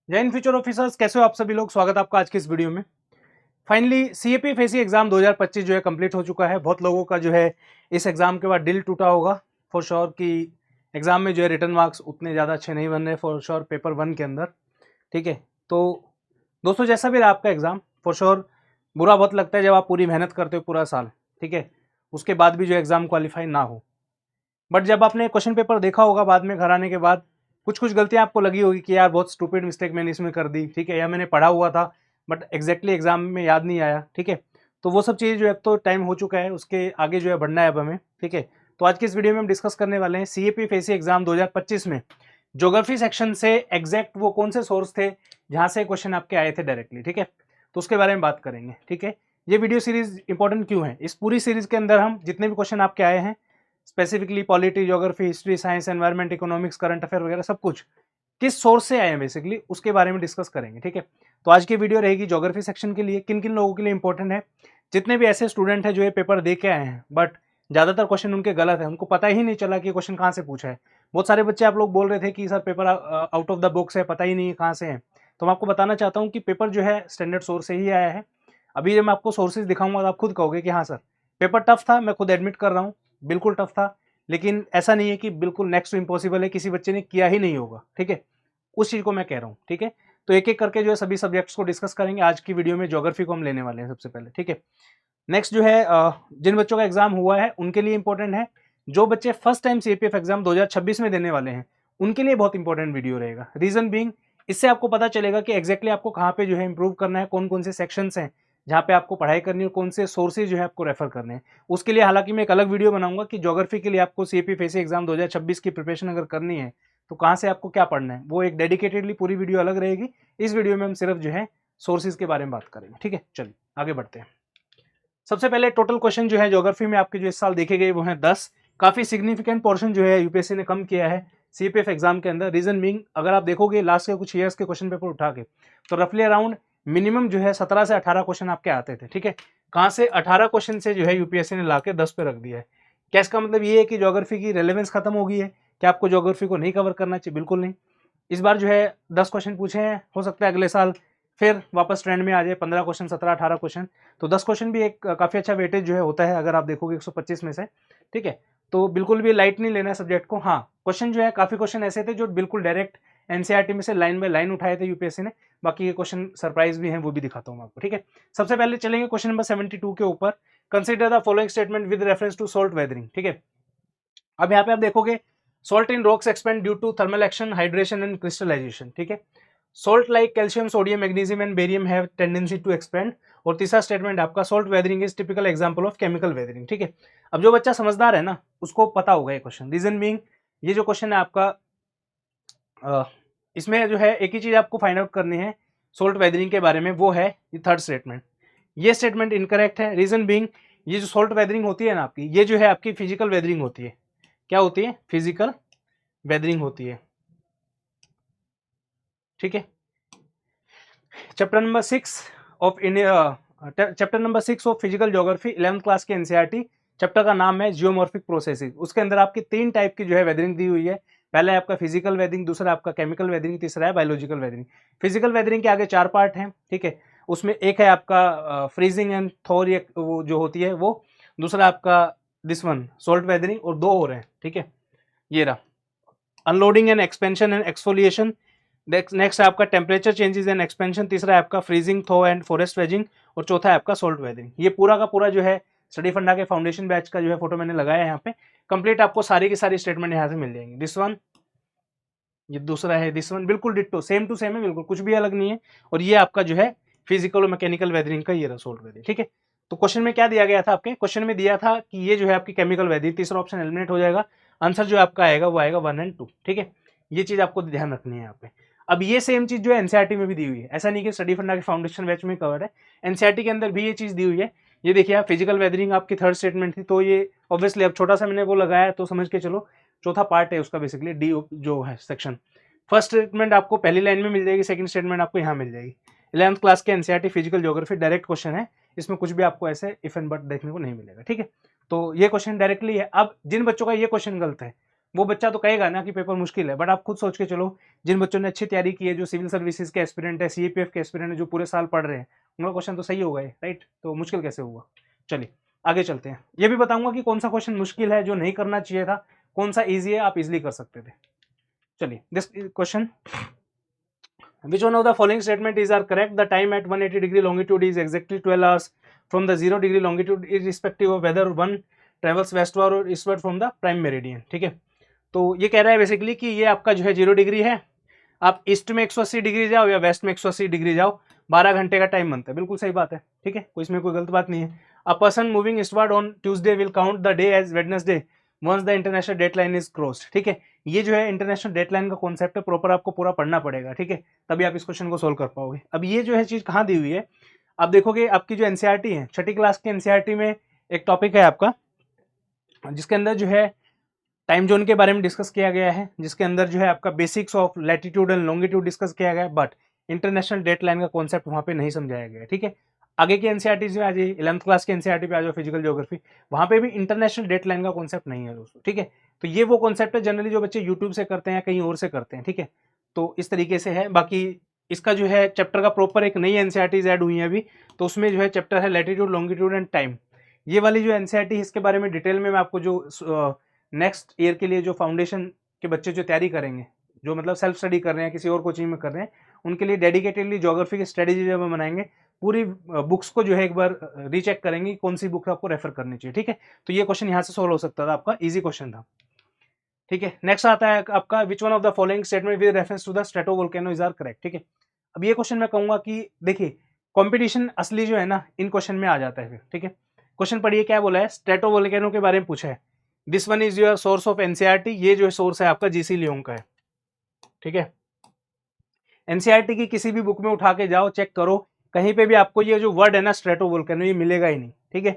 जय Hind future officers, कैसे हो आप सभी लोग। स्वागत है आपका आज की इस वीडियो में। फाइनली सीएपीएफएसी एग्जाम 2025 जो है कंप्लीट हो चुका है। बहुत लोगों का जो है इस एग्जाम के बाद दिल टूटा होगा फॉर श्योर कि एग्जाम में जो है रिटर्न मार्क्स उतने ज़्यादा अच्छे नहीं बन रहे फॉर श्योर पेपर 1 के अंदर। ठीक है, तो दोस्तों जैसा भी रहा आपका एग्जाम, फॉर श्योर बुरा बहुत लगता है जब आप पूरी मेहनत करते हो पूरा साल, ठीक है, उसके बाद भी जो एग्जाम क्वालिफाई ना हो। बट जब आपने क्वेश्चन पेपर देखा होगा बाद में घर आने के बाद, कुछ कुछ गलतियां आपको लगी होगी कि यार बहुत स्टूपिड मिस्टेक मैंने इसमें कर दी, ठीक है, या मैंने पढ़ा हुआ था बट एग्जैक्टली एग्जाम में याद नहीं आया। ठीक है, तो वो सब चीज़ें जो है तो टाइम हो चुका है, उसके आगे जो है बढ़ना है अब हमें। ठीक है, तो आज की इस वीडियो में हम डिस्कस करने वाले हैं सीएपीएफएसी एग्जाम 2025 में ज्योग्राफी सेक्शन से एग्जैक्ट वो कौन से सोर्स थे जहां से क्वेश्चन आपके आए थे डायरेक्टली। ठीक है, तो उसके बारे में बात करेंगे। ठीक है, ये वीडियो सीरीज इंपॉर्टेंट क्यों है, इस पूरी सीरीज के अंदर हम जितने भी क्वेश्चन आपके आए हैं, specifically polity, geography, history, science, environment, economics, current affair वगैरह सब कुछ किस सोर्स से आए हैं बेसिकली उसके बारे में डिस्कस करेंगे। ठीक है, तो आज की वीडियो रहेगी ज्योग्राफी सेक्शन के लिए, किन किन लोगों के लिए इंपॉर्टेंट है। जितने भी ऐसे स्टूडेंट हैं जो ये पेपर दे के आए हैं बट ज़्यादातर क्वेश्चन उनके गलत है, उनको पता ही नहीं चला कि क्वेश्चन कहाँ से पूछा है। बहुत सारे बच्चे आप लोग बोल रहे थे कि sir paper out of the box है, पता ही नहीं है कहाँ से है। तो मैं आपको बताना चाहता हूँ कि पेपर जो है स्टैंडर्ड सोर्स से ही आया है। अभी जब मैं आपको सोर्सेज दिखाऊंगा तो आप खुद कहोगे कि हाँ सर पेपर टफ था, मैं खुद एडमिट कर रहा हूँ, बिल्कुल टफ था, लेकिन ऐसा नहीं है कि बिल्कुल नेक्स्ट टू इम्पॉसिबल है, किसी बच्चे ने किया ही नहीं होगा। ठीक है, उस चीज को मैं कह रहा हूँ। ठीक है, तो एक एक करके जो है सभी सब्जेक्ट्स को डिस्कस करेंगे। आज की वीडियो में ज्योग्राफी को हम लेने वाले हैं सबसे पहले। ठीक है, नेक्स्ट जो है जिन बच्चों का एग्जाम हुआ है उनके लिए इंपॉर्टेंट है। जो बच्चे फर्स्ट टाइम सीएपीएफ एग्जाम 2026 में देने वाले हैं उनके लिए बहुत इंपॉर्टेंट वीडियो रहेगा। रीजन बीइंग, इससे आपको पता चलेगा कि एग्जैक्टली आपको कहाँ पे जो है इंप्रूव करना है, कौन कौन से सेक्शंस हैं जहाँ पे आपको पढ़ाई करनी है, कौन से सोर्सेज जो है आपको रेफर करने हैं। उसके लिए हालांकि मैं एक अलग वीडियो बनाऊंगा कि ज्योग्राफी के लिए आपको सीएपीएफएसी एग्जाम 2026 की प्रिपरेशन अगर करनी है तो कहाँ से आपको क्या पढ़ना है, वो एक डेडिकेटेडली पूरी वीडियो अलग रहेगी। इस वीडियो में हम सिर्फ जो है सोर्सेज के बारे में बात करेंगे। ठीक है, चलिए आगे बढ़ते हैं। सबसे पहले टोटल क्वेश्चन जो है ज्योग्राफी में आपके जो इस साल देखे गए वो हैं 10। काफी सिग्निफिकेंट पोर्शन जो है यूपीएससी ने कम किया है सीपीएफ एग्जाम के अंदर। रीजन बीइंग, अगर आप देखोगे लास्ट के कुछ ईयर्स के क्वेश्चन पेपर उठा के तो रफली अराउंड मिनिमम जो है 17 से 18 क्वेश्चन आपके आते थे। ठीक है, कहाँ से 18 क्वेश्चन से जो है यूपीएससी ने ला के 10 पे रख दिया है। क्या इसका मतलब ये है कि ज्योग्राफी की रेलेवेंस खत्म हो गई है, कि आपको ज्योग्राफी को नहीं कवर करना चाहिए? बिल्कुल नहीं। इस बार जो है 10 क्वेश्चन पूछे हैं, हो सकता है अगले साल फिर वापस ट्रेंड में आ जाए 15 क्वेश्चन, 17, 18 क्वेश्चन। तो 10 क्वेश्चन भी एक काफी अच्छा वेटेज जो है होता है अगर आप देखोगे 125 में से। ठीक है, तो बिल्कुल भी लाइट नहीं लेना है सब्जेक्ट को। हाँ, क्वेश्चन जो है काफी क्वेश्चन ऐसे थे जो बिल्कुल डायरेक्ट एनसीईआरटी में से लाइन बाय लाइन उठाए थे यूपीएससी ने। बाकी ये क्वेश्चन सरप्राइज भी हैं, वो भी दिखाता हूँ आपको। ठीक है, सबसे पहले चलेंगे क्वेश्चन नंबर 72 के ऊपर। Consider the following statement with reference to salt weathering. ठीक है, अब यहाँ पे आप देखोगे salt in rocks expand due to thermal action, hydration and crystallisation. ठीक है, salt like calcium, sodium, magnesium and barium have tendency to expand. और तीसरा स्टेटमेंट आपका salt weathering is typical example of chemical weathering. ठीक है, अब जो बच्चा समझदार है ना उसको पता होगा ये क्वेश्चन। रीजन बीइंग, ये जो क्वेश्चन है आपका इसमें जो है एक ही चीज आपको फाइंड आउट करनी है सॉल्ट वेदरिंग के बारे में, वो है ये थर्ड स्टेटमेंट। ये स्टेटमेंट इनकरेक्ट है। रीजन बीइंग, ये जो सॉल्ट वेदरिंग होती है ना आपकी, ये जो है आपकी फिजिकल वेदरिंग होती है। क्या होती है? फिजिकल वेदरिंग होती है। ठीक है, chapter number 6 of India, chapter number 6 of physical geography 11th class के एनसीईआरटी। चैप्टर का नाम है जियोमॉर्फिक प्रोसेसेस। उसके अंदर आपकी 3 टाइप की जो है वेदरिंग दी हुई है। पहला है आपका फिजिकल वेदरिंग, दूसरा आपका केमिकल वेदरिंग, तीसरा है बायोलॉजिकल वेदरिंग। फिजिकल वेदरिंग के आगे 4 पार्ट हैं। ठीक है, उसमें एक है आपका फ्रीजिंग एंड थॉर, वो जो होती है वो। दूसरा आपका दिस वन सॉल्ट वेदरिंग, और 2 और हैं। ठीक है, ये रहा unloading and expansion and exfoliation. Next है आपका टेम्परेचर चेंजेस एंड एक्सपेंशन। तीसरा है आपका फ्रीजिंग, थो एंड फॉरेस्ट वेजिंग। और चौथा है आपका सॉल्ट वेदरिंग। ये पूरा का पूरा जो है स्टडी फंडा के फाउंडेशन बैच का जो है फोटो मैंने लगाया है यहाँ पे। कंप्लीट आपको सारी की सारी स्टेटमेंट यहाँ से मिल जाएंगी। दिस वन, ये दूसरा है, दिस वन बिल्कुल डिट्टो, सेम टू सेम है, बिल्कुल कुछ भी अलग नहीं है। और ये आपका जो है फिजिकल और मैकेनिकल वेदरिंग का ये रहा सॉल्ट वेदरिंग। ठीक है, तो क्वेश्चन में क्या दिया गया था आपके? क्वेश्चन में दिया था कि ये जो है आपकी केमिकल वेदरिंग, तीसरा ऑप्शन एलिमिनेट हो जाएगा। आंसर जो आपका आएगा वो आएगा 1 and 2। ठीक है, ये चीज आपको ध्यान रखनी है यहाँ पे। अब ये सेम चीज जो है एनसीईआरटी में भी दी हुई है, ऐसा नहीं कि स्टडी फंडा के फाउंडेशन बैच में कवर है, एनसीईआरटी के अंदर भी ये चीज दी हुई है। ये देखिए, फिजिकल वेदरिंग आपकी थर्ड स्टेटमेंट थी, तो ये ऑब्वियसली अब छोटा सा मैंने वो लगाया तो समझ के चलो चौथा पार्ट है उसका, बेसिकली डी जो है सेक्शन। फर्स्ट स्टेटमेंट आपको पहली लाइन में मिल जाएगी, सेकंड स्टेटमेंट आपको यहाँ मिल जाएगी। 11th क्लास के NCERT physical geography direct question है, इसमें कुछ भी आपको ऐसे इफ एंड बट देखने को नहीं मिलेगा। ठीक है, तो ये क्वेश्चन डायरेक्टली है। अब जिन बच्चों का ये क्वेश्चन गलत है वो बच्चा तो कहेगा ना कि पेपर मुश्किल है, बट आप खुद सोच के चलो, जिन बच्चों ने अच्छी तैयारी की है, जो सिविल सर्विसेज के एस्पिरेंट है, सीएपीएफ के एस्पिरेंट है, जो पूरे साल पढ़ रहे हैं, उनका क्वेश्चन तो सही होगा, राइट? तो मुश्किल कैसे हुआ? चलिए आगे चलते हैं। ये भी बताऊंगा कि कौन सा क्वेश्चन मुश्किल है जो नहीं करना चाहिए था, कौन सा ईजी है आप इजिली कर सकते थे। चलिए this question, which one of the following statement is are correct? The time at 180 degree longitude is exactly 12 hours from the 0 degree longitude irrespective of whether one travels westward or eastward from the prime meridian। ठीक है, तो ये कह रहा है basically कि ये आपका जो है 0 डिग्री है, आप ईस्ट में 180 डिग्री जाओ या वेस्ट में 180 डिग्री जाओ, 12 घंटे का टाइम बनता है। बिल्कुल सही बात है, ठीक है, कोई इसमें कोई गलत बात नहीं है। A person moving eastward on Tuesday will count the day as Wednesday once the international dateline is crossed. ठीक है, ये जो है इंटरनेशनल डेडलाइन का कॉन्सेप्ट है, प्रॉपर आपको पूरा पढ़ना पड़ेगा, ठीक है, तभी आप इस क्वेश्चन को सोल्व कर पाओगे। अब ये जो है चीज कहाँ दी हुई है, आप देखोगे आपकी जो एनसीईआरटी है, छठी क्लास की एनसीईआरटी में एक टॉपिक है आपका, जिसके अंदर जो है टाइम जोन के बारे में डिस्कस किया गया है, जिसके अंदर जो है आपका basics of latitude and longitude discuss किया गया है, बट इंटरनेशनल डेडलाइन का कॉन्सेप्ट वहाँ पे नहीं समझाया गया है। ठीक है, आगे की एनसीईआरटी में आ जाइए, 11th क्लास की एनसीईआरटी पे आ जाओ, फिजिकल ज्योग्राफी, वहाँ पे भी इंटरनेशनल डेडलाइन का कॉन्सेप्ट नहीं है दोस्तों। ठीक है, तो ये वो कॉन्सेप्ट है जनरली जो बच्चे यूट्यूब से करते हैं, कहीं और से करते हैं। ठीक है, तो इस तरीके से है। बाकी इसका जो है चैप्टर का प्रॉपर एक नई एनसीईआरटीज ऐड हुई है अभी, तो उसमें जो है चैप्टर है लैटिट्यूड लॉन्गिट्यूड एंड टाइम। ये वाली जो एनसीईआरटी इसके बारे में डिटेल में मैं आपको जो नेक्स्ट ईयर के लिए जो फाउंडेशन के बच्चे जो तैयारी करेंगे, जो मतलब सेल्फ स्टडी कर रहे हैं, किसी और कोचिंग में कर रहे हैं, उनके लिए डेडिकेटेडली ज्योग्राफी की स्ट्रेटेजी जब हम बनाएंगे, पूरी बुक्स को जो है एक बार रीचेक करेंगे कौन सी बुक आपको रेफर करनी चाहिए। ठीक है, तो ये क्वेश्चन यहाँ से सोल्व हो सकता था, आपका इजी क्वेश्चन था। ठीक है, नेक्स्ट आता है आपका which one of the following statement with reference to the stratovolcano is are correct. ठीक है, अब ये क्वेश्चन मैं कहूंगा कि देखिए कंपटीशन असली जो है ना इन क्वेश्चन में आ जाता है फिर। ठीक है, क्वेश्चन पढ़िए क्या बोला है, स्ट्रेटोवोल्केनो के बारे में पूछा है। This one is your source of NCERT, ये जो सोर्स है आपका जीसी लियोंग का है। ठीक है, एनसीईआरटी की किसी भी बुक में उठा के जाओ, चेक करो, कहीं पे भी आपको ये जो वर्ड है ना स्ट्रेटोवोल्केनो, ये मिलेगा ही नहीं। ठीक है,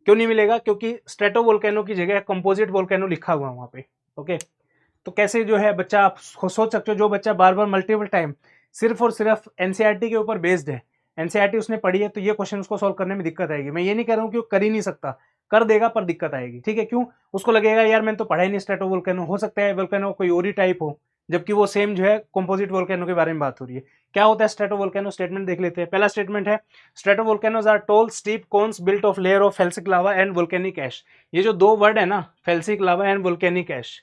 क्यों नहीं मिलेगा? क्योंकि स्ट्रेटोवोल्केनो की जगह कंपोजिट वोल्केनो लिखा हुआ है वहां पे। ओके, तो कैसे जो है बच्चा, आप सोच सकते हो, जो बच्चा बार बार मल्टीपल टाइम सिर्फ और सिर्फ एनसीईआरटी के ऊपर बेस्ड है, एनसीईआरटी उसने पढ़ी है, तो ये क्वेश्चन उसको सॉल्व करने में दिक्कत आएगी। मैं ये नहीं कह रहा हूँ कि वो कर ही नहीं सकता, कर देगा, पर दिक्कत आएगी। ठीक है, क्यों? उसको लगेगा यार मैंने तो पढ़ा ही नहीं स्ट्रेटोवोल्केनो, हो सकता है वोल्केनो कोई और ही टाइप हो, जबकि वो सेम जो है कंपोजिट वोल्केनो के बारे में बात हो रही है। क्या होता है स्ट्रेटोवोल्केनो? स्टेटमेंट देख लेते हैं। पहला स्टेटमेंट है, stratovolcanoes are tall steep cones built of layer of felsic lava and volcanic ash. ये जो दो वर्ड है ना, felsic lava and volcanic ash,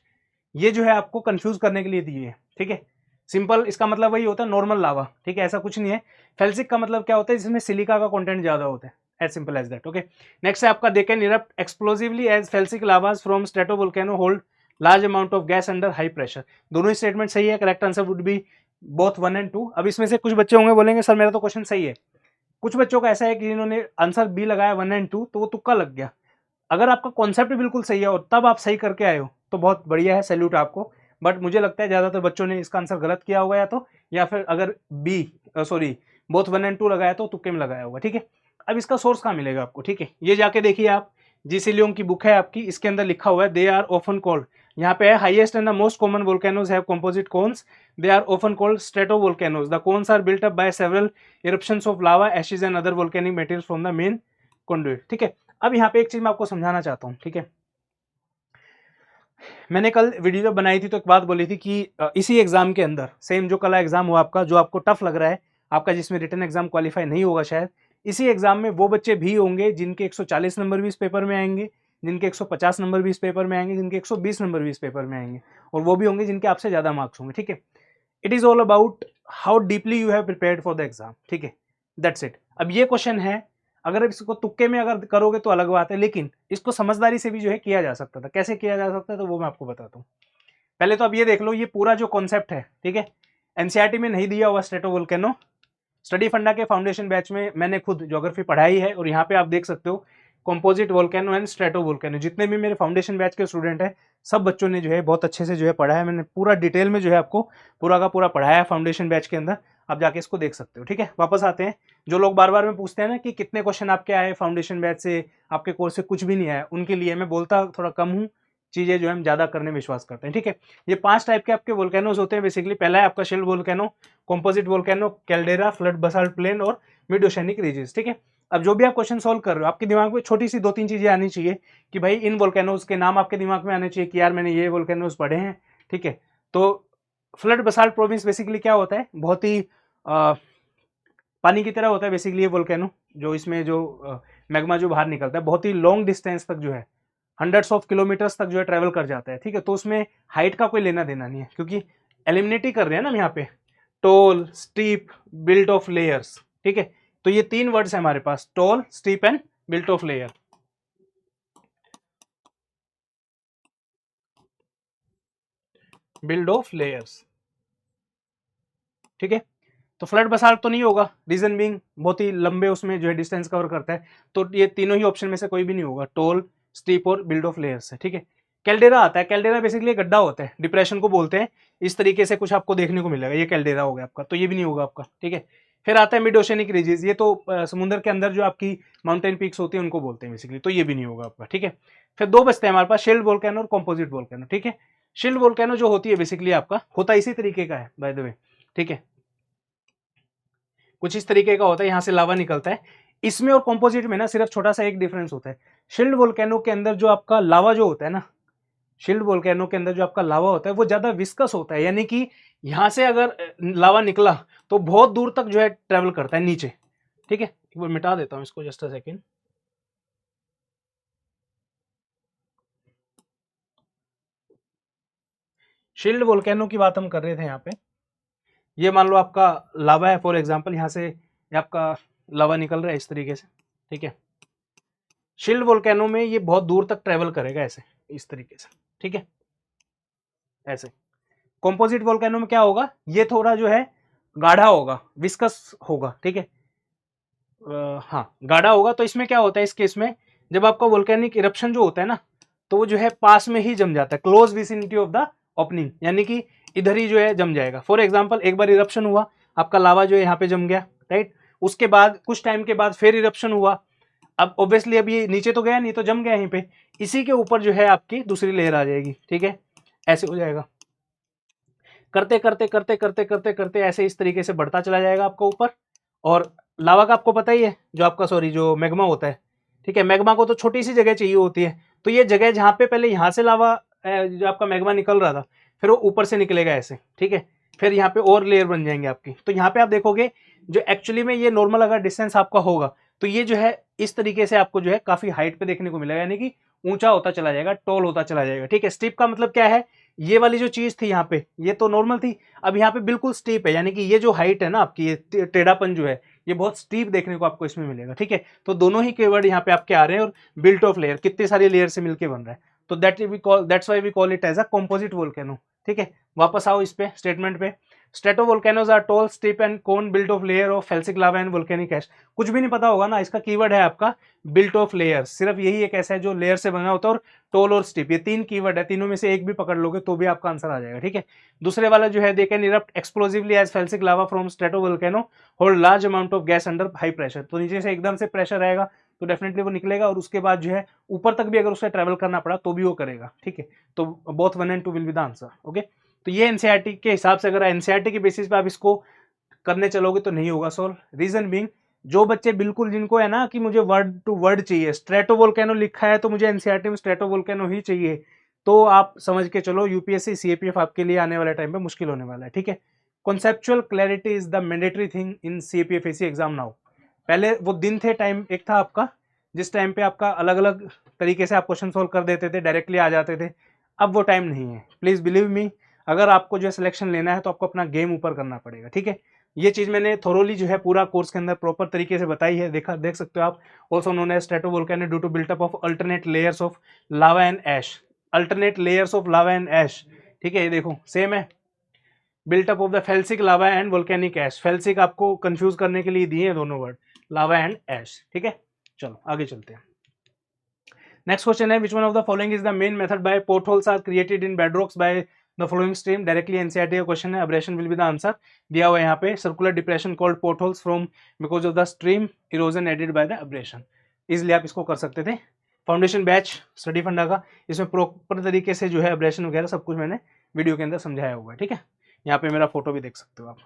ये जो है आपको कंफ्यूज करने के लिए दिए है। ठीक है, सिंपल इसका मतलब वही होता है नॉर्मल लावा। ठीक है, ऐसा कुछ नहीं है। फेल्सिक का मतलब क्या होता है? जिसमें सिलिका का कंटेंट ज्यादा होता है, as simple as that. Okay, next है आपका, they can erupt explosively as felsic lavas from stratovolcano hold large amount of gas under high pressure. दोनों ही स्टेटमेंट सही है, correct answer would be both 1 and 2। अब इसमें से कुछ बच्चे होंगे बोलेंगे सर मेरा तो क्वेश्चन सही है। कुछ बच्चों का ऐसा है कि जिन्होंने आंसर बी लगाया 1 and 2, तो वो तुक्का लग गया। अगर आपका कॉन्सेप्ट बिल्कुल सही है और तब आप सही करके आए हो तो बहुत बढ़िया है, सैल्यूट आपको। बट मुझे लगता है ज्यादातर बच्चों ने इसका आंसर गलत किया होगा, या फिर अगर बी सॉरी बोथ 1 and 2 लगाया तो तुक्के में लगाया होगा। ठीक है, अब इसका सोर्स कहाँ मिलेगा आपको? ठीक है, ये जाके देखिए आप, जीसी लियोंग की बुक है आपकी, इसके अंदर लिखा हुआ है दे आर ऑफन कॉल्ड, यहाँ पे है highest and the most common volcanoes have composite cones, they are often called stratovolcanoes, the cones are built up by several eruptions of lava ashes and other volcanic materials from the main conduit. ठीक है, अब यहाँ पे एक चीज मैं आपको समझाना चाहता हूँ। ठीक है, मैंने कल वीडियो बनाई थी तो एक बात बोली थी कि इसी एग्जाम के अंदर सेम जो कल एग्जाम हुआ आपका, जो आपको टफ लग रहा है आपका, जिसमें रिटन एग्जाम क्वालिफाई नहीं होगा शायद, इसी एग्जाम में वो बच्चे भी होंगे जिनके 140 नंबर भी इस पेपर में आएंगे, जिनके 150 नंबर भी इस पेपर में आएंगे, जिनके 120 नंबर भी इस पेपर में आएंगे, और वो भी होंगे जिनके आपसे ज्यादा मार्क्स होंगे। ठीक है, it is all about how deeply you have prepared for the exam. ठीक है, दैट्स इट। अब ये क्वेश्चन है, अगर इसको तुक्के में अगर करोगे तो अलग बात है, लेकिन इसको समझदारी से भी जो है किया जा सकता था। कैसे किया जा सकता है तो वो मैं आपको बताता हूँ। पहले तो अब ये देख लो, ये पूरा जो कॉन्सेप्ट है, ठीक है, एनसीईआरटी में नहीं दिया हुआ स्ट्रेटोवोल्केनो। स्टडी फंडा के फाउंडेशन बैच में मैंने खुद ज्योग्राफी पढ़ाई है, और यहाँ पे आप देख सकते हो कंपोजिट वोल्केनो एंड स्ट्रेटोवोल्केनो। जितने भी मेरे फाउंडेशन बैच के स्टूडेंट हैं, सब बच्चों ने जो है बहुत अच्छे से जो है पढ़ा है। मैंने पूरा डिटेल में जो है आपको पूरा का पूरा पढ़ाया है फाउंडेशन बैच के अंदर, आप जाके इसको देख सकते हो। ठीक है, वापस आते हैं। जो लोग बार बार में पूछते हैं ना कि कितने क्वेश्चन आपके आए फाउंडेशन बैच से, आपके कोर्स से कुछ भी नहीं आया, उनके लिए मैं बोलता थोड़ा कम हूँ, चीजें जो है हम ज्यादा करने में विश्वास करते हैं। ठीक है, ये 5 टाइप के आपके वोल्केनोज होते हैं बेसिकली। पहला है आपका shield volcano, composite volcano, caldera, flood basalt plain और मिड ओशेनिक रीजेस। ठीक है, अब जो भी आप क्वेश्चन सोल्व कर रहे हो, आपके दिमाग में छोटी सी 2-3 चीजें आनी चाहिए कि भाई इन वोल्केनोज के नाम आपके दिमाग में आने चाहिए कि यार मैंने ये वोल्केनोज पढ़े हैं, ठीक है। तो फ्लड बसाल्ट प्रोविंस बेसिकली क्या होता है, बहुत ही पानी की तरह होता है बेसिकली ये वोल्केनो, जो इसमें जो मैग्मा जो बाहर निकलता है बहुत ही लॉन्ग डिस्टेंस तक जो है, हंड्रेड्स ऑफ किलोमीटर्स तक जो है ट्रेवल कर जाता है, ठीक है। तो उसमें हाइट का कोई लेना देना नहीं है, क्योंकि एलिमिनेट ही कर रहे हैं ना हम यहाँ पे, tall, steep, built of layers, ठीक है। तो ये 3 वर्ड्स है हमारे पास, tall, steep and built of layer. Build of layers, ठीक है। तो फ्लड बसाल्ट तो नहीं होगा, रीजन बीइंग बहुत ही लंबे उसमें जो है डिस्टेंस कवर करता है, तो ये तीनों ही ऑप्शन में से कोई भी नहीं होगा, टोल, स्टीप और बिल्ड ऑफ लेयर्स है, ठीक है। कैल्डेरा आता है, कैल्डेरा बेसिकली गड्ढा होता है, डिप्रेशन को बोलते हैं, इस तरीके से कुछ आपको देखने को मिलेगा, ये कैल्डेरा हो गया आपका, तो ये भी नहीं होगा आपका, ठीक है। फिर आता है मिड ओशनिक रीजेस, ये तो समुद्र के अंदर जो आपकी माउंटेन पीक्स होती है उनको बोलते हैं बेसिकली, तो ये भी नहीं होगा आपका, ठीक है। फिर 2 बचते हैं हमारे पास, शिल्ड वोल्केनो और कॉम्पोजिट वोल्केनो, ठीक है। शिल्ड वोल्केनो जो होती है बेसिकली आपका होता इसी तरीके का है बाय द वे, ठीक है, कुछ इस तरीके का होता है, यहां से लावा निकलता है। इसमें और कंपोजिट में ना सिर्फ छोटा सा एक डिफरेंस होता है, शिल्ड वोल्केनो के अंदर जो आपका लावा जो होता है ना, शिल्ड वोल्केनो के अंदर जो आपका लावा होता है वो ज्यादा विस्कस होता है, यानी कि यहां से अगर लावा निकला तो बहुत दूर तक जो है ट्रेवल करता है नीचे, ठीक है। एक बार मिटा देता हूं इसको, just a second. Shield volcano की बात हम कर रहे थे यहाँ पे, ये मान लो आपका लावा है फॉर एग्जाम्पल, यहाँ से ये आपका लावा निकल रहा है इस तरीके से, ठीक है। शिल्ड वोल्केनो में ये बहुत दूर तक ट्रेवल करेगा ऐसे, इस तरीके से, ठीक है, ऐसे। कंपोजिट वोल्केनो में क्या होगा, ये थोड़ा जो है गाढ़ा होगा, विस्कस होगा, ठीक है। हाँ गाढ़ा होगा, तो इसमें क्या होता है इस केस में, जब आपका वोल्केनिक इरप्शन जो होता है ना, तो वो जो है पास में ही जम जाता है, close vicinity of the opening, यानी कि इधर ही जो है जम जाएगा। फॉर एग्जाम्पल एक बार इरप्शन हुआ, आपका लावा जो है यहाँ पे जम गया, राइट, उसके बाद कुछ टाइम के बाद फिर इरप्शन हुआ, अब ऑब्वियसली अब ये नीचे तो गया नहीं, तो जम गया यहीं पे, इसी के ऊपर जो है आपकी दूसरी लेयर आ जाएगी, ठीक है, ऐसे हो जाएगा, करते करते करते करते करते करते ऐसे इस तरीके से बढ़ता चला जाएगा आपका ऊपर। और लावा का आपको पता ही है, जो आपका सॉरी जो मैग्मा होता है, ठीक है, मैग्मा को तो छोटी सी जगह चाहिए होती है, तो ये जगह जहाँ पे पहले यहाँ से लावा जो आपका मैग्मा निकल रहा था, फिर वो ऊपर से निकलेगा ऐसे, ठीक है, फिर यहाँ पे और लेयर बन जाएंगे आपकी। तो यहाँ पे आप देखोगे जो एक्चुअली में ये नॉर्मल अगर डिस्टेंस आपका होगा, तो ये जो है इस तरीके से आपको जो है काफी हाइट पे देखने को मिलेगा, यानी कि ऊंचा होता चला जाएगा, टॉल होता चला जाएगा, ठीक है। स्टीप का मतलब क्या है, ये वाली जो चीज थी यहाँ पे ये तो नॉर्मल थी, अब यहाँ पे बिल्कुल स्टीप है, यानी कि ये जो हाइट है ना आपकी, ये टेढ़ापन जो है ये बहुत स्टीप देखने को आपको इसमें मिलेगा, ठीक है। तो दोनों ही कीवर्ड यहाँ पे आपके आ रहे हैं, और बिल्ट ऑफ लेयर कितनी सारी लेयर से मिलकर बन रहा है, तो that's why we call it as a composite volcano, ठीक है। वापस आओ इस पे स्टेटमेंट पे, stratovolcanoes are tall steep and cone built of layer of felsic lava and volcanic ash. कुछ भी नहीं पता होगा ना, इसका कीवर्ड है आपका बिल्ट ऑफ लेयर, सिर्फ यही एक ऐसा है जो लेयर से बना होता है, और टोल और स्टीप, ये 3 कीवर्ड है, तीनों में से एक भी पकड़ लोगे तो भी आपका आंसर आ जाएगा, ठीक है। दूसरे वाला जो है they can erupt explosively as felsic lava from stratovolcano hold large amount of gas under high pressure, तो नीचे से एकदम से प्रेशर आएगा तो डेफिनेटली वो निकलेगा, और उसके बाद जो है ऊपर तक भी अगर उसे ट्रेवल करना पड़ा तो भी वो करेगा, ठीक है। तो both 1 and 2 will be the answer, okay. तो ये एनसीईआरटी के हिसाब से, अगर एनसीईआरटी के बेसिस पे आप इसको करने चलोगे तो नहीं होगा सॉल्व। रीजन बीइंग, जो बच्चे बिल्कुल जिनको है ना कि मुझे वर्ड टू वर्ड चाहिए, स्ट्रेटोवोल्केनो लिखा है तो मुझे एनसीईआरटी में स्ट्रेटोवोल्केनो ही चाहिए, तो आप समझ के चलो यूपीएससी सीएपीएफ आपके लिए आने वाले टाइम पे मुश्किल होने वाला है, ठीक है। Conceptual clarity is the mandatory thing in CAPFSC exam now. पहले वो दिन थे, टाइम एक था आपका जिस टाइम पे आपका अलग अलग तरीके से आप क्वेश्चन सोल्व कर देते थे, डायरेक्टली आ जाते थे, अब वो टाइम नहीं है, प्लीज बिलीव मी। अगर आपको जो है सिलेक्शन लेना है तो आपको अपना गेम ऊपर करना पड़ेगा, ठीक है। ये चीज मैंने थोरोली जो है पूरा कोर्स के अंदर प्रॉपर तरीके से बताई है, देख सकते हो आप। Also known as stratovolcano due to built up of alternate layers of lava and ash, alternate layers of lava and ash, ठीक है। ये देखो सेम है, built up of the felsic lava and volcanic ash, felsic आपको कंफ्यूज करने के लिए दिए हैं दोनों वर्ड, लावा एंड ऐश, ठीक है। चलो आगे चलते हैं। नेक्स्ट क्वेश्चन है, which one of the following is the main method by pot holes are created in bedrocks by the following stream. Directly NCERT का क्वेश्चन है, abrasion will be the answer, दिया हुआ है यहाँ पे, circular depression called pot holes from because of the stream erosion aided by the abrasion. Easily आप इसको कर सकते थे। फाउंडेशन बैच स्टडी फंडा का, इसमें प्रॉपर तरीके से जो है अब्रेशन वगैरह सब कुछ मैंने वीडियो के अंदर समझाया हुआ है, ठीक है। यहाँ पे मेरा फोटो भी देख सकते हो आप।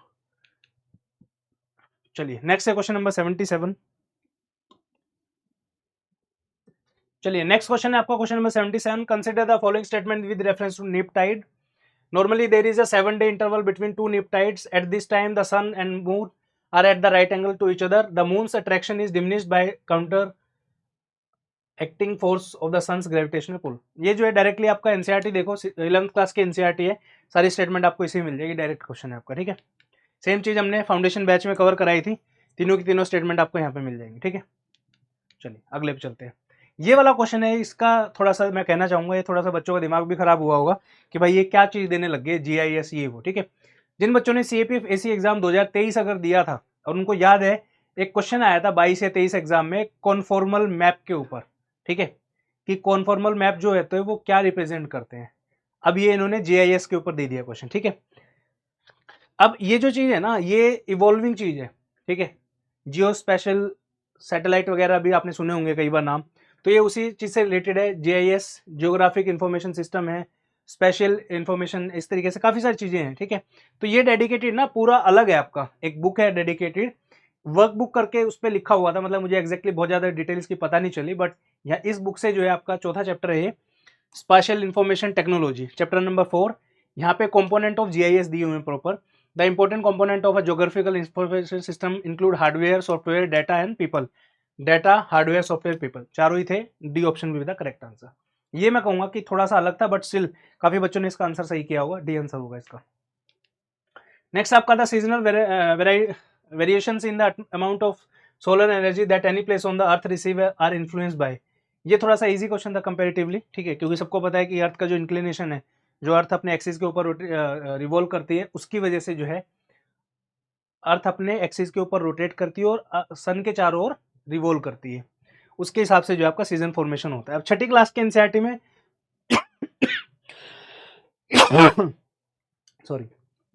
चलिए नेक्स्ट है क्वेश्चन नंबर 77। चलिए नेक्स्ट क्वेश्चन है आपका question number 77। Consider the following statement with reference to neap tide. Normally there is a 7-day interval between two neap tides. At this time the sun and moon are at the right angle to each other. The moon's attraction is diminished by counter acting force of the sun's gravitational pull. ये जो है directly आपका NCERT देखो 11th class की NCERT है, सारी statement आपको इसी मिल जाएगी, डायरेक्ट क्वेश्चन है आपका, ठीक है। सेम चीज हमने फाउंडेशन बैच में कवर कराई थी, तीनों की तीनों स्टेटमेंट आपको यहाँ पे मिल जाएंगी, ठीक है। चलिए अगले पे चलते हैं। ये वाला क्वेश्चन है, इसका थोड़ा सा मैं कहना चाहूंगा, ये थोड़ा सा बच्चों का दिमाग भी खराब हुआ होगा कि भाई ये क्या चीज देने लग गए, जीआईएस ये वो, ठीक है। जिन बच्चों ने सीएपीएफ एसी एग्जाम 2023 अगर दिया था और उनको याद है एक क्वेश्चन आया था 22 या 23 एग्जाम में कॉन्फॉर्मल मैप के ऊपर, ठीक है, कि कॉन्फॉर्मल मैप जो है तो वो क्या रिप्रेजेंट करते हैं। अब ये इन्होंने जीआईएस के ऊपर दे दिया क्वेश्चन, ठीक है। अब ये जो चीज है ना ये इवॉल्विंग चीज है, ठीक है। जियो स्पेशल सैटेलाइट वगैरह भी आपने सुने होंगे कई बार नाम, तो ये उसी चीज से रिलेटेड है। जीआईएस जियोग्राफिक इंफॉर्मेशन सिस्टम है, स्पेशल इंफॉर्मेशन, इस तरीके से काफी सारी चीजें हैं, ठीक है। तो ये डेडिकेटेड ना पूरा अलग है, आपका एक बुक है डेडिकेटेड, वर्क बुक करके उस पर लिखा हुआ था, मतलब मुझे एग्जैक्टली बहुत ज्यादा डिटेल्स की पता नहीं चली, बट यहाँ इस बुक से जो है आपका चौथा चैप्टर है ये special information technology, chapter number 4। यहाँ पे कंपोनेंट ऑफ जीआईएस दिए हुए हैं proper. The important component of a geographical information system include hardware, software, data and people. Data, hardware, software, people, चारों ही थे, डी ऑप्शन भी था करेक्ट आंसर। ये मैं कहूंगा कि थोड़ा सा अलग था, बट स्टिल काफी बच्चों ने इसका आंसर सही किया होगा, डी आंसर होगा इसका। नेक्स्ट आपका था seasonal variations in the amount of solar energy that any place on the earth receive are influenced by. ये थोड़ा सा इजी क्वेश्चन था कंपैरेटिवली, ठीक है, क्योंकि सबको पता है कि अर्थ का जो इंक्लिनेशन है, जो अर्थ अपने एक्सिस के ऊपर रिवॉल्व करती है, उसकी वजह से जो है अर्थ अपने एक्सिस के ऊपर रोटेट करती है और सन के चारों ओर रिवॉल्व करती है, उसके हिसाब से जो आपका सीजन फॉर्मेशन होता है। अब छठी क्लास के एनसीईआरटी में सॉरी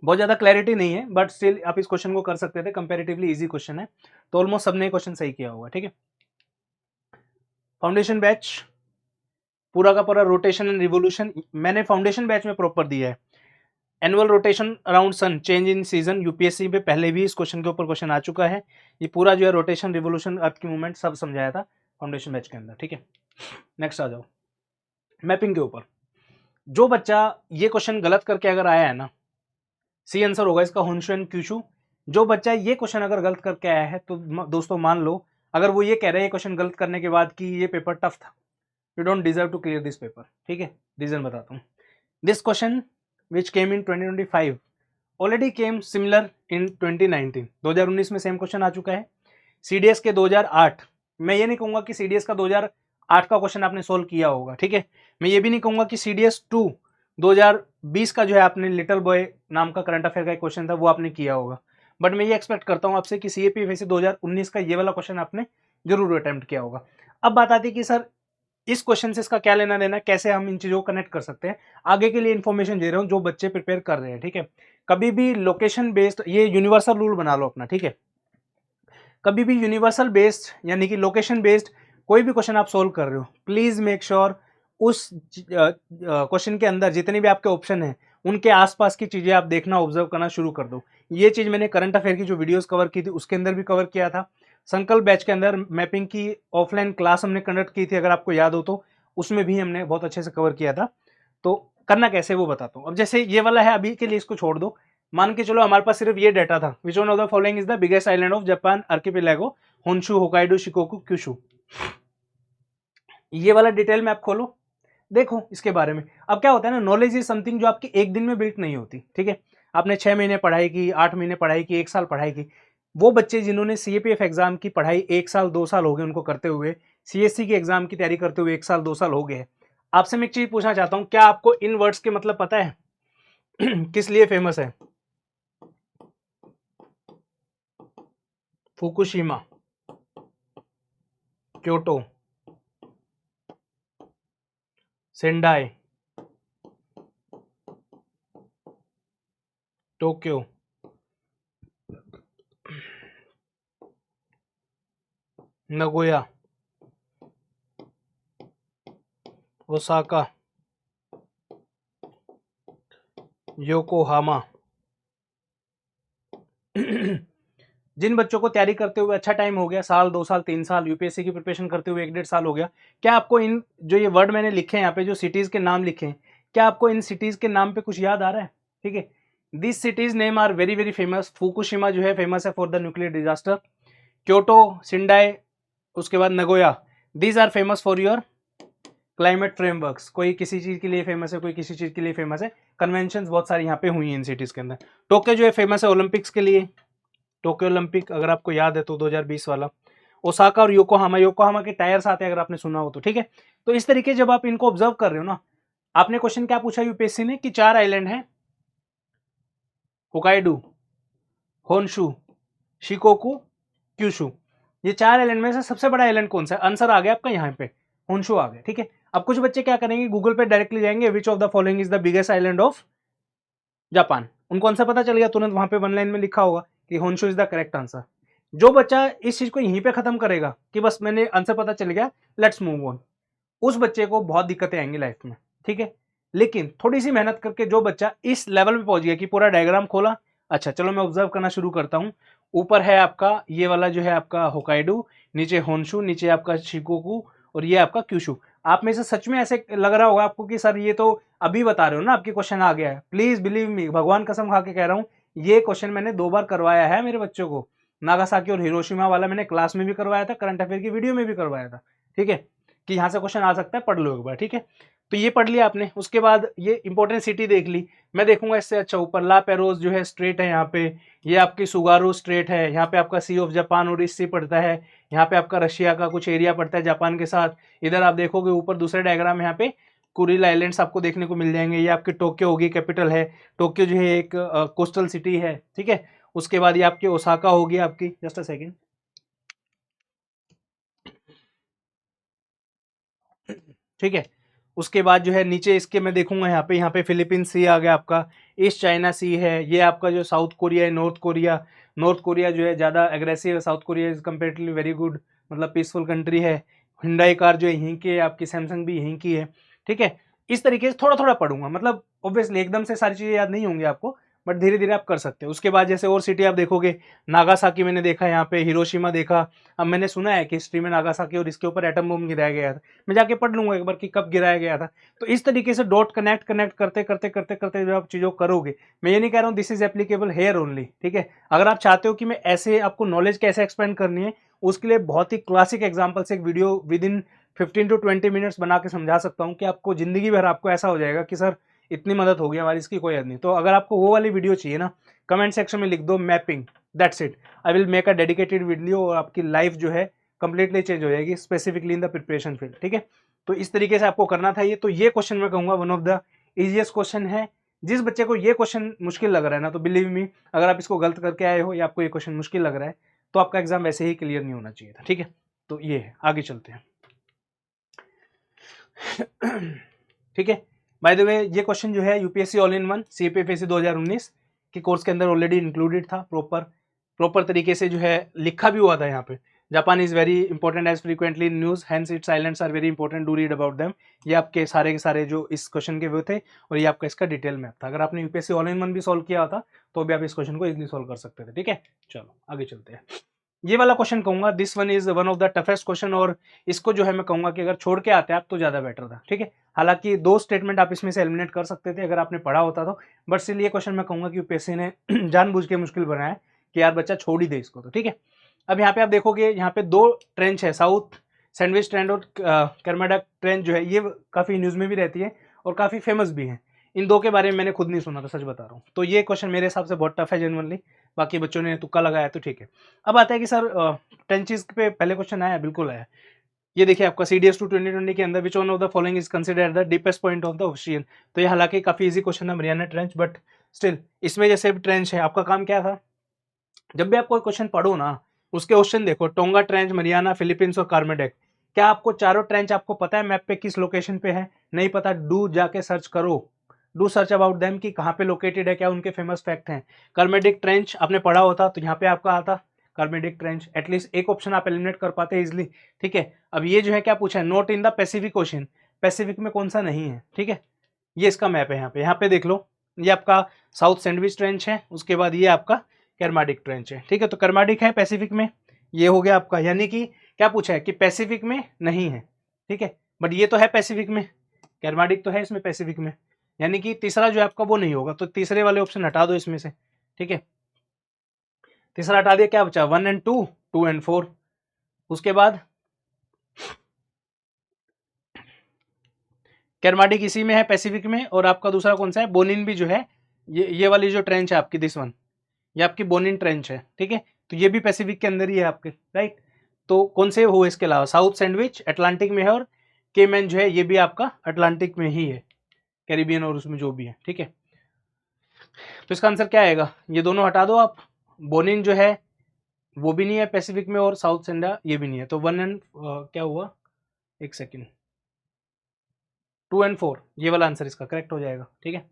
बहुत ज्यादा क्लैरिटी नहीं है, बट स्टिल आप इस क्वेश्चन को कर सकते थे, कंपैरेटिवली इजी क्वेश्चन है, तो ऑलमोस्ट सबने क्वेश्चन सही किया होगा, ठीक है। फाउंडेशन बैच पूरा का पूरा रोटेशन एंड रिवोल्यूशन मैंने फाउंडेशन बैच में प्रॉपर दिया है। Annual rotation around sun, change in season, UPSC पे पहले भी इस क्वेश्चन के ऊपर क्वेश्चन आ चुका है। ये पूरा जो है रोटेशन, रिवोल्यूशन, अर्थ की मूवमेंट सब समझाया था फाउंडेशन बैच के अंदर, ठीक है। नेक्स्ट आ जाओ मैपिंग के ऊपर। जो बच्चा ये क्वेश्चन गलत करके अगर आया है ना, सी आंसर होगा इसका होन्शु एंड क्यूशु। जो बच्चा ये क्वेश्चन अगर गलत करके आया है तो दोस्तों मान लो, अगर वो ये कह रहे हैं क्वेश्चन गलत करने के बाद कि ये पेपर टफ था, you don't deserve to clear this paper, ठीक है। रीजन बताता हूँ। This question which came in 2025 already came similar in 2019। 2019 में सेम क्वेश्चन आ चुका है। सीडीएस के 2008, मैं ये नहीं कहूंगा कि सीडीएस का 2008 का क्वेश्चन आपने सोल्व किया होगा, ठीक है। मैं ये भी नहीं कहूंगा कि सीडीएस 2 2020 का जो है आपने लिटिल बॉय नाम का करंट अफेयर का एक क्वेश्चन था वो आपने किया होगा, बट मैं ये एक्सपेक्ट करता हूं आपसे कि सीएपी वैसे 2019 का ये वाला क्वेश्चन आपने जरूर अटेम्प्ट किया होगा। अब बात आती है कि सर इस क्वेश्चन से इसका क्या लेना देना, कैसे हम इन चीजों को कनेक्ट कर सकते हैं। आगे के लिए इन्फॉर्मेशन दे रहा हूं जो बच्चे प्रिपेयर कर रहे हैं, ठीक है। कभी भी लोकेशन बेस्ड, ये यूनिवर्सल रूल बना लो अपना, ठीक है। कभी भी यूनिवर्सल बेस्ड यानी कि लोकेशन बेस्ड कोई भी क्वेश्चन आप सोल्व कर रहे हो, प्लीज मेक श्योर उस क्वेश्चन के अंदर जितने भी आपके ऑप्शन हैं उनके आसपास की चीजें आप देखना, ऑब्जर्व करना शुरू कर दो। ये चीज मैंने करंट अफेयर की जो वीडियोस कवर की थी उसके अंदर भी कवर किया था। संकल्प बैच के अंदर मैपिंग की ऑफलाइन क्लास हमने कंडक्ट की थी, अगर आपको याद हो तो उसमें भी हमने बहुत अच्छे से कवर किया था। तो करना कैसे वो बताता हूँ। अब जैसे ये वाला है, अभी के लिए इसको छोड़ दो, मान के चलो हमारे पास सिर्फ ये डाटा था, विच one of the following is the biggest island of Japan archipelago, Honshu, Hokkaido, Shikoku, Kyushu. ये वाला डिटेल में आप खोलो, देखो इसके बारे में। अब क्या होता है ना, नॉलेज इज समथिंग जो आपकी एक दिन में बिल्ट नहीं होती, ठीक है। आपने 6 महीने पढ़ाई की, 8 महीने पढ़ाई की, 1 साल पढ़ाई की। वो बच्चे जिन्होंने सीएपीएफ एग्जाम की पढ़ाई 1 साल 2 साल हो गए उनको करते हुए, सीएससी की एग्जाम की तैयारी करते हुए 1 साल 2 साल हो गए, आपसे मैं एक चीज पूछना चाहता हूं, क्या आपको इन वर्ड्स के मतलब पता है किस लिए फेमस है? Fukushima, Kyoto, Sendai, Tokyo, Nagoya, Osaka, Yokohama जिन बच्चों को तैयारी करते हुए अच्छा टाइम हो गया, साल 2 साल 3 साल, यूपीएससी की प्रिपरेशन करते हुए 1 डेढ़ साल हो गया, क्या आपको इन जो ये वर्ड मैंने लिखे हैं यहाँ पे, जो सिटीज के नाम लिखे हैं, क्या आपको इन सिटीज के नाम पे कुछ याद आ रहा है? ठीक है, this cities name are very very famous. Fukushima जो है फेमस है for the nuclear disaster, Kyoto, Sendai, उसके बाद Nagoya, these are famous for your climate frameworks. कोई किसी चीज के लिए फेमस है, कोई किसी चीज के लिए फेमस है। कन्वेंशन बहुत सारी यहाँ पे हुई हैं इन सिटीज के अंदर। टोक्यो जो है फेमस है ओलंपिक्स के लिए, टोक्यो ओलंपिक अगर आपको याद है तो 2020 वाला। ओसाका और योकोहामा, योकोहामा के टायर्स आते हैं अगर आपने सुना हो तो, ठीक है। तो इस तरीके जब आप इनको ऑब्जर्व कर रहे हो ना, आपने क्वेश्चन क्या पूछा यूपीएससी ने कि 4 आइलैंड है, होकाइडो, होन्शु, शिकोकू, क्यूशु। ये 4 आइलैंड में से सबसे बड़ा आइलैंड कौन सा है? आंसर आ गया आपका यहाँ पे, होन्शु आ गया, ठीक है। अब कुछ बच्चे क्या करेंगे, गूगल पे डायरेक्टली जाएंगे, which of the following is the biggest island of Japan. उनको आंसर पता चल गया तुरंत, वहां पे 1 लाइन में लिखा होगा कि Honshu is the correct answer. जो बच्चा इस चीज को यहीं पे खत्म करेगा कि बस मैंने आंसर पता चल गया, लेट्स मूव ऑन, उस बच्चे को बहुत दिक्कतें आएंगी लाइफ में, ठीक है। लेकिन थोड़ी सी मेहनत करके जो बच्चा इस लेवल पे पहुंच गया कि पूरा डायग्राम खोला, अच्छा चलो मैं ऑब्जर्व करना शुरू करता हूं। ऊपर है आपका ये वाला जो है आपका होकाइडो, नीचे होन्शु, नीचे आपका शिकोकू, और ये आपका क्यूशु। आप में से सच में ऐसे लग रहा होगा आपको कि सर ये तो अभी बता रहे हो ना, आपके क्वेश्चन आ गया है। प्लीज बिलीव मी, भगवान कसम खा के कह रहा हूं, ये क्वेश्चन मैंने 2 बार करवाया है मेरे बच्चों को। नागासाकी और हिरोशिमा वाला मैंने क्लास में भी करवाया था, करंट अफेयर की वीडियो में भी करवाया था, ठीक है, कि यहाँ से क्वेश्चन आ सकता है, पढ़ लो एक बार, ठीक है। तो ये पढ़ लिया आपने, उसके बाद ये इंपॉर्टेंट सिटी देख ली। मैं देखूंगा इससे अच्छा ऊपर ला पेरोज जो है स्ट्रेट है यहाँ पे, ये आपकी सुगारू स्ट्रेट है, यहाँ पे आपका सी ऑफ जापान और सी पड़ता है, यहाँ पे आपका रशिया का कुछ एरिया पड़ता है जापान के साथ। इधर आप देखोगे ऊपर दूसरे डायग्राम में यहाँ पे कुरिल आइलैंड्स आपको देखने को मिल जाएंगे। ये आपकी टोक्यो होगी, कैपिटल है टोक्यो जो है, एक कोस्टल सिटी है, ठीक है। उसके बाद ये आपकी ओसाका होगी आपकी, जस्ट अ सेकेंड, ठीक है। उसके बाद जो है नीचे इसके मैं देखूंगा यहाँ पे फिलीपीन सी आ गया आपका, ईस्ट चाइना सी है, ये आपका जो साउथ कोरिया है, नॉर्थ कोरिया। नॉर्थ कोरिया जो है ज़्यादा एग्रेसिव है, south Korea is comparatively very good, मतलब पीसफुल कंट्री है। हुंडई कार जो है यहीं की है आपकी, सैमसंग भी यहीं की है, ठीक है। इस तरीके से थोड़ा थोड़ा पढ़ूंगा, मतलब ऑब्वियसली एकदम से सारी चीज़ें याद नहीं होंगी आपको, बट धीरे धीरे आप कर सकते हो। उसके बाद जैसे और सिटी आप देखोगे, नागासाकी मैंने देखा यहाँ पे, हिरोशिमा देखा। अब मैंने सुना है कि हिस्ट्री में नागासाकी और इसके ऊपर एटम बम गिराया गया था, मैं जाके पढ़ लूंगा एक बार कि कब गिराया गया था। तो इस तरीके से डॉट कनेक्ट कनेक्ट करते करते करते करते जब आप चीज़ों करोगे, मैं ये नहीं कह रहा हूँ this is applicable here only, ठीक है। अगर आप चाहते हो कि मैं ऐसे आपको नॉलेज कैसे एक्सपेंड करनी है, उसके लिए बहुत ही क्लासिक एग्जाम्पल से एक video with in 15 to 20 minutes बना के समझा सकता हूँ कि आपको जिंदगी भर आपको ऐसा हो जाएगा कि सर इतनी मदद होगी हमारी, इसकी कोई हद नहीं। तो अगर आपको वो वाली वीडियो चाहिए ना, कमेंट सेक्शन में लिख दो mapping, that's it, I will make a dedicated video, और आपकी लाइफ जो है कंप्लीटली चेंज हो जाएगी, specifically in the preparation field, ठीक है। तो इस तरीके से आपको करना था ये। तो ये क्वेश्चन मैं कहूँगा one of the easiest question है। जिस बच्चे को ये क्वेश्चन मुश्किल लग रहा है ना, तो बिलीव मी, अगर आप इसको गलत करके आए हो या आपको ये क्वेश्चन मुश्किल लग रहा है, तो आपका एग्जाम वैसे ही क्लियर नहीं होना चाहिए था, ठीक है। तो ये है, आगे चलते हैं, ठीक है। बाय द वे ये क्वेश्चन जो है यूपीएससी ऑल इन वन सीपीएफएससी 2019 के कोर्स के अंदर ऑलरेडी इंक्लूडेड था, प्रॉपर तरीके से जो है लिखा भी हुआ था यहाँ पे। Japan is very important as frequently in news, hence its islands are very important, do read about them. ये आपके सारे के सारे जो इस क्वेश्चन के वो थे, और ये आपका इसका डिटेल मैप था। अगर आपने यूपीएससी ऑल इन वन भी सॉल्व किया होता तो भी आप इस क्वेश्चन को इजीली सॉल्व कर सकते थे, ठीक है। चलो आगे चलते हैं। ये वाला क्वेश्चन कहूंगा this one is one of the toughest question, और इसको जो है मैं कहूंगा कि अगर छोड़ के आते आप तो ज्यादा बेटर था, ठीक है। हालांकि 2 स्टेटमेंट आप इसमें से एलिमिनेट कर सकते थे अगर आपने पढ़ा होता तो, बट स्टिल ये क्वेश्चन मैं कहूंगा कि यूपीएससी ने जानबूझ के मुश्किल बनाया है कि यार बच्चा छोड़ ही दे इसको, तो ठीक है। अब यहाँ पे आप देखोगे, यहाँ पे 2 ट्रेंच है, साउथ सैंडविच ट्रेंड और कर्नाटक ट्रेंच जो है, ये काफी न्यूज में भी रहती है और काफी फेमस भी है। इन 2 के बारे में मैंने खुद नहीं सुना था, सच बता रहा हूँ। तो ये क्वेश्चन मेरे हिसाब से बहुत टफ है जेन्युइनली, बाकी बच्चों ने तुक्का लगाया तो ठीक है। अब आता है कि सर ट्रेंचेस पे पहले क्वेश्चन आया, बिल्कुल आया। ये देखिए आपका CDS 2 2020 के अंदर विच one of the following is considered the deepest point of the ocean. तो ये हालांकि काफी इजी क्वेश्चन है, मरियाना ट्रेंच, बट स्टिल इसमें जैसे ट्रेंच है, आपका काम क्या था, जब भी आप कोई क्वेश्चन पढ़ो ना, उसके ऑप्शन देखो, टोंगा ट्रेंच, मरियाना, फिलीपींस और कार्मेडेक। क्या आपको चारों ट्रेंच आपको पता है मैप पे किस लोकेशन पे है? नहीं पता, डू जाके सर्च करो, डू सर्च अबाउट देम कि कहाँ पे लोकेटेड है, क्या उनके फेमस फैक्ट हैं। कार्मेडिक ट्रेंच आपने पढ़ा होता तो यहाँ पे आपका आता कार्मेडिक ट्रेंच, एटलीस्ट एक ऑप्शन आप एलिमिनेट कर पाते इजिली, ठीक है। अब ये जो है क्या पूछा है, not in the Pacific ocean, Pacific में कौन सा नहीं है, ठीक है। ये इसका मैप है, यहाँ पे देख लो, ये आपका साउथ सैंडविच ट्रेंच है, उसके बाद ये आपका कर्माडिक ट्रेंच है, ठीक है। तो कर्माडिक है पैसिफिक में, ये हो गया आपका, यानी कि क्या पूछा है कि पैसिफिक में नहीं है, ठीक है, बट ये तो है पैसिफिक में, कर्माडिक तो है इसमें पैसिफिक में, यानी कि तीसरा जो है आपका वो नहीं होगा, तो तीसरे वाले ऑप्शन हटा दो इसमें से, ठीक है। तीसरा हटा दिया, क्या बचा 1 एंड 2, 2 एंड 4। उसके बाद कर्माडिक इसी में है पैसिफिक में, और आपका दूसरा कौन सा है, बोनिन भी जो है, ये वाली जो ट्रेंच है आपकी, दिस वन, ये आपकी बोनिन ट्रेंच है, ठीक है। तो ये भी पैसिफिक के अंदर ही है आपके, राइट। तो कौन से हो इसके अलावा, साउथ सैंडविच अटलांटिक में है, और केमैन जो है ये भी आपका अटलांटिक में ही है, कैरिबियन और उसमें जो भी है, ठीक है। तो इसका आंसर क्या आएगा, ये दोनों हटा दो आप, बोनिन जो है वो भी नहीं है पैसिफिक में, और साउथ सेंडा ये भी नहीं है, तो 1 एंड क्या हुआ, एक सेकेंड, 2 एंड 4 ये वाला आंसर इसका करेक्ट हो जाएगा, ठीक है।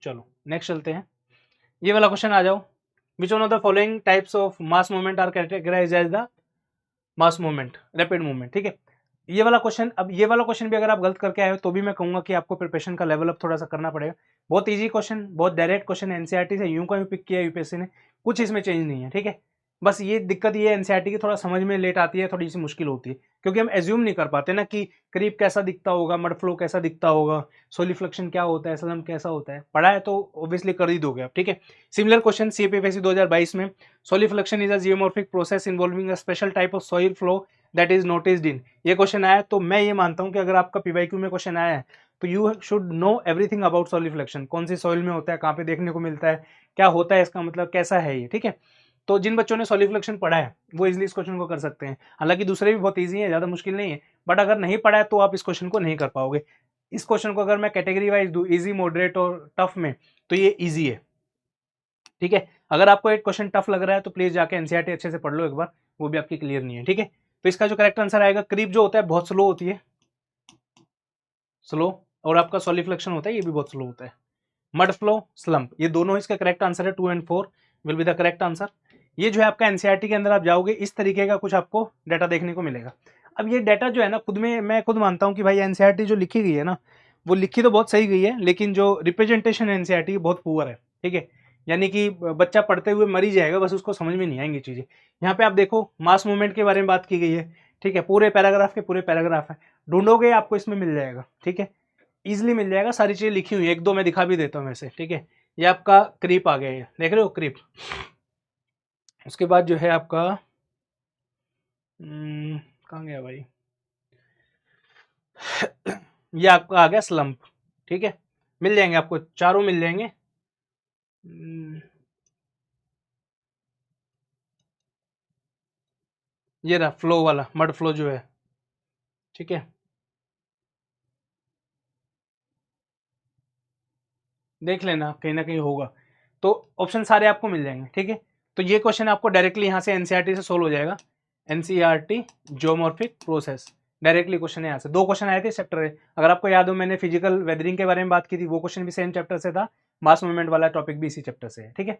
चलो नेक्स्ट चलते हैं, ये वाला क्वेश्चन आ जाओ। Which one of the following types of mass movement are categorised as the mass movement, rapid movement, ठीक है। ये वाला क्वेश्चन, अब ये वाला क्वेश्चन भी अगर आप गलत करके आए हो तो भी मैं कहूंगा कि आपको प्रिपरेशन का लेवल अप थोड़ा सा करना पड़ेगा। बहुत इजी क्वेश्चन, बहुत डायरेक्ट क्वेश्चन, एनसीईआरटी से यूं का यूं पिक किया यूपीएससी ने, कुछ इसमें चेंज नहीं है, ठीक है। बस ये दिक्कत ये एनसीईआरटी की थोड़ा समझ में लेट आती है, थोड़ी सी मुश्किल होती है, क्योंकि हम एज्यूम नहीं कर पाते ना कि क्रीप कैसा दिखता होगा, मड फ्लो कैसा दिखता होगा, सोलिफ्लेक्शन क्या होता है, स्लम्प कैसा होता है, पढ़ा है तो ऑब्वियसली कर ही दोगे आप, ठीक है। सिमिलर क्वेश्चन सीपीएफएससी 2022 में, solifluction is a geomorphic process involving a special type of soil flow that is noticed in, ये क्वेश्चन आया। तो मैं ये मानता हूं कि अगर आपका पीवाईक्यू में क्वेश्चन आया है तो you should know everything about solifluction, कौन सी सॉइल में होता है, कहाँ पे देखने को मिलता है, क्या होता है, इसका मतलब कैसा है ये, ठीक है। तो जिन बच्चों ने सॉलिफ्लेक्शन पढ़ा है वो इजिली इस क्वेश्चन को कर सकते हैं, हालांकि दूसरे भी बहुत ईजी है, ज्यादा मुश्किल नहीं है, बट अगर नहीं पढ़ा है तो आप इस क्वेश्चन को नहीं कर पाओगे। इस क्वेश्चन को अगर मैं कैटेगरी वाइज दूं, इजी, मॉडरेट और टफ में, तो ये इजी है, ठीक है। अगर आपको एक क्वेश्चन टफ लग रहा है तो प्लीज जाके एनसीईआरटी अच्छे से पढ़ लो एक बार, वो भी आपकी क्लियर नहीं है, ठीक है। तो इसका जो करेक्ट आंसर आएगा, क्रीप जो होता है बहुत स्लो होती है, स्लो, और आपका सॉलिफ्लेक्शन होता है ये भी बहुत स्लो होता है, मड फ्लो, स्लम्प, ये दोनों इसका करेक्ट आंसर है, 2 and 4 will be the correct answer. ये जो है आपका एनसीईआरटी के अंदर आप जाओगे इस तरीके का कुछ आपको डाटा देखने को मिलेगा। अब ये डाटा जो है ना, खुद में मैं खुद मानता हूँ कि भाई एनसीईआरटी जो लिखी गई है ना, वो लिखी तो बहुत सही गई है, लेकिन जो रिप्रेजेंटेशन है एनसीईआरटी की बहुत पुअर है, ठीक है। यानी कि बच्चा पढ़ते हुए मर ही जाएगा, बस उसको समझ में नहीं आएंगी चीजें। यहाँ पे आप देखो मास मूवमेंट के बारे में बात की गई है, ठीक है, पूरे पैराग्राफ के पूरे पैराग्राफ है, ढूंढोगे आपको इसमें मिल जाएगा, ठीक है, इजिली मिल जाएगा, सारी चीजें लिखी हुई है, एक दो मैं दिखा भी देता हूँ वैसे, ठीक है। ये आपका क्रीप आ गया है, देख रहे हो क्रीप। उसके बाद जो है आपका कहाँ गया भाई, ये आपका आ गया स्लम्प, ठीक है। मिल जाएंगे आपको, चारों मिल जाएंगे। ये रहा फ्लो वाला, मड फ्लो जो है, ठीक है, देख लेना कहीं ना कहीं होगा, तो ऑप्शन सारे आपको मिल जाएंगे, ठीक है। तो ये क्वेश्चन आपको डायरेक्टली यहाँ से एनसीईआरटी से सोल्व हो जाएगा, NCERT geomorphic process, directly question है यहाँ से। दो क्वेश्चन आए थे चैप्टर में, अगर आपको याद हो मैंने फिजिकल वेदरिंग के बारे में बात की थी, वो क्वेश्चन भी सेम चैप्टर से था, मास मूवमेंट वाला टॉपिक भी इसी चैप्टर से है, ठीक है।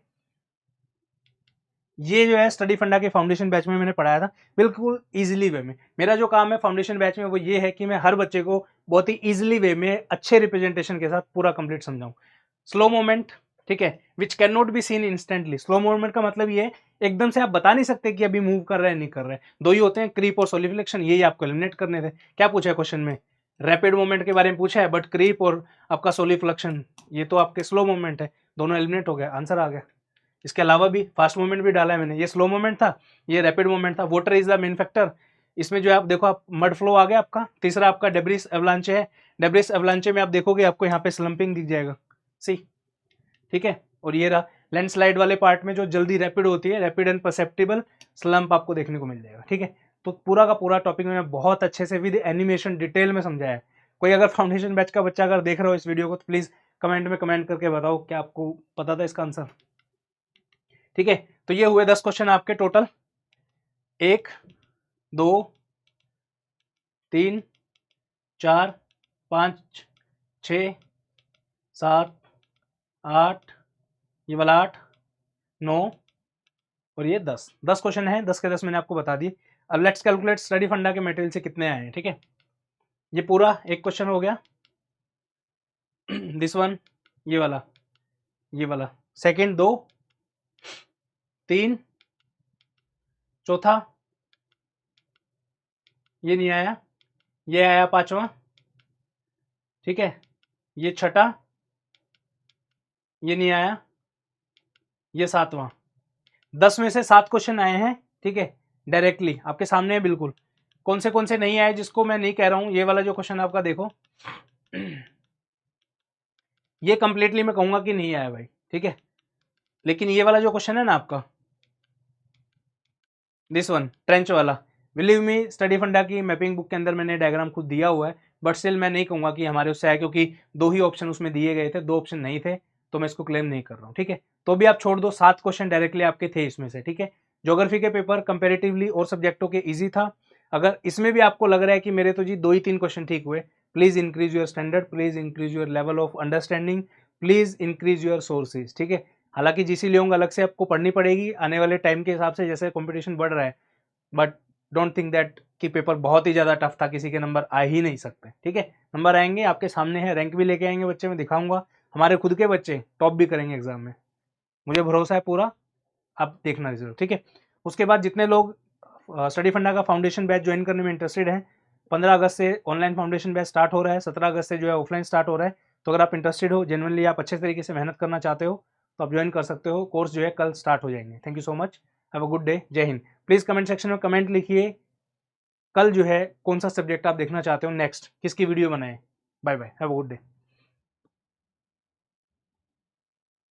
ये जो है स्टडी फंडा के फाउंडेशन बैच में मैंने पढ़ाया था, बिल्कुल इजीली वे में। मेरा जो काम है फाउंडेशन बैच में वो ये है कि मैं हर बच्चे को बहुत ही इजीली वे में अच्छे रिप्रेजेंटेशन के साथ पूरा कंप्लीट समझाऊं। स्लो मोमेंट, ठीक है, which can not be seen instantly. Slow moment का मतलब ये है एकदम से आप बता नहीं सकते कि अभी मूव कर रहे हैं नहीं कर रहे हैं, दो ही होते हैं, क्रीप और सोलिफ्लेक्शन, यही आपको एलिमिनेट करने थे। क्या पूछा है क्वेश्चन में, रैपिड मूवमेंट के बारे में पूछा है, बट क्रीप और आपका सोलिफ्लेक्शन ये तो आपके स्लो मूवमेंट है, दोनों एलिमिनेट हो गया, आंसर आ गया। इसके अलावा भी फास्ट मूवमेंट भी डाला है मैंने, ये स्लो मूवमेंट था, ये रैपिड मूवमेंट था, water is the main factor. इसमें जो है आप देखो, आप मड फ्लो आ गया आपका, तीसरा आपका डेब्रिस एवलांचे है, डेब्रिस एवलांचे में आप देखोगे आपको यहाँ पे स्लंपिंग दिख जाएगा, सी, ठीक है। और ये रहा लैंडस्लाइड वाले पार्ट में जो जल्दी रैपिड होती है, रैपिड एंड परसेप्टिबल स्लंप आपको देखने को मिल जाएगा, ठीक है। तो पूरा का पूरा टॉपिक में बहुत अच्छे से विद एनिमेशन डिटेल में समझाया है। कोई अगर फाउंडेशन बैच का बच्चा अगर देख रहा हो इस वीडियो को तो प्लीज कमेंट में कमेंट करके बताओ क्या आपको पता था इसका आंसर, ठीक है। तो ये हुए 10 क्वेश्चन आपके टोटल, 1 2 3 4 5 6 7 8, ये वाला 8 9 और ये 10 क्वेश्चन है, 10 के 10 मैंने आपको बता दिए। अब लेट्स कैलकुलेट स्टडी फंडा के मटेरियल से कितने आए हैं, ठीक है। ये पूरा एक क्वेश्चन हो गया, दिस वन, ये वाला, सेकंड 2, 3, चौथा ये नहीं आया, ये आया 5वां, ठीक है, ये छठा, ये नहीं आया, ये 7वां। 10 में से 7 क्वेश्चन आए हैं, ठीक है, डायरेक्टली आपके सामने है बिल्कुल। कौन से नहीं आए जिसको मैं नहीं कह रहा हूं, ये वाला जो क्वेश्चन आपका देखो, ये कंप्लीटली मैं कहूंगा कि नहीं आया भाई, ठीक है, लेकिन ये वाला जो क्वेश्चन है ना आपका, दिस वन ट्रेंच वाला, बिलीव मी स्टडी फंडा की मैपिंग बुक के अंदर मैंने डायग्राम खुद दिया हुआ है, बट स्टिल मैं नहीं कहूंगा कि हमारे उससे आया, क्योंकि 2 ही ऑप्शन उसमें दिए गए थे, 2 ऑप्शन नहीं थे, तो मैं इसको क्लेम नहीं कर रहा हूँ, ठीक है। तो भी आप छोड़ दो, 7 क्वेश्चन डायरेक्टली आपके थे इसमें से, ठीक है। ज्योग्राफी के पेपर कंपेरेटिवली और सब्जेक्टों के ईजी था। अगर इसमें भी आपको लग रहा है कि मेरे तो जी 2 ही 3 क्वेश्चन ठीक हुए, please increase your standard, please increase your level of understanding, please increase your sources, ठीक है। हालांकि जीसी लियोंग अलग से आपको पढ़नी पड़ेगी आने वाले टाइम के हिसाब से, जैसे कंपटीशन बढ़ रहा है, बट डोंट थिंक दैट कि पेपर बहुत ही ज़्यादा टफ था, किसी के नंबर आ ही नहीं सकते, ठीक है। नंबर आएंगे, आपके सामने है, रैंक भी लेके आएंगे बच्चे, मैं दिखाऊंगा, हमारे खुद के बच्चे टॉप भी करेंगे एग्जाम में, मुझे भरोसा है पूरा, आप देखना रिजल्ट, ठीक है। उसके बाद जितने लोग स्टडी फंडा का फाउंडेशन बैच ज्वाइन करने में इंटरेस्टेड हैं, 15 अगस्त से ऑनलाइन फाउंडेशन बैच स्टार्ट हो रहा है, 17 अगस्त से जो है ऑफलाइन स्टार्ट हो रहा है। तो अगर आप इंटरेस्टेड हो, जेनुअनली आप अच्छे तरीके से मेहनत करना चाहते हो, तो आप ज्वाइन कर सकते हो। कोर्स जो है कल स्टार्ट हो जाएंगे। Thank you so much, have a good day, जय हिंद। प्लीज़ कमेंट सेक्शन में कमेंट लिखिए कल जो है कौन सा सब्जेक्ट आप देखना चाहते हो नेक्स्ट, किसकी वीडियो बनाए। Bye bye, have a good day.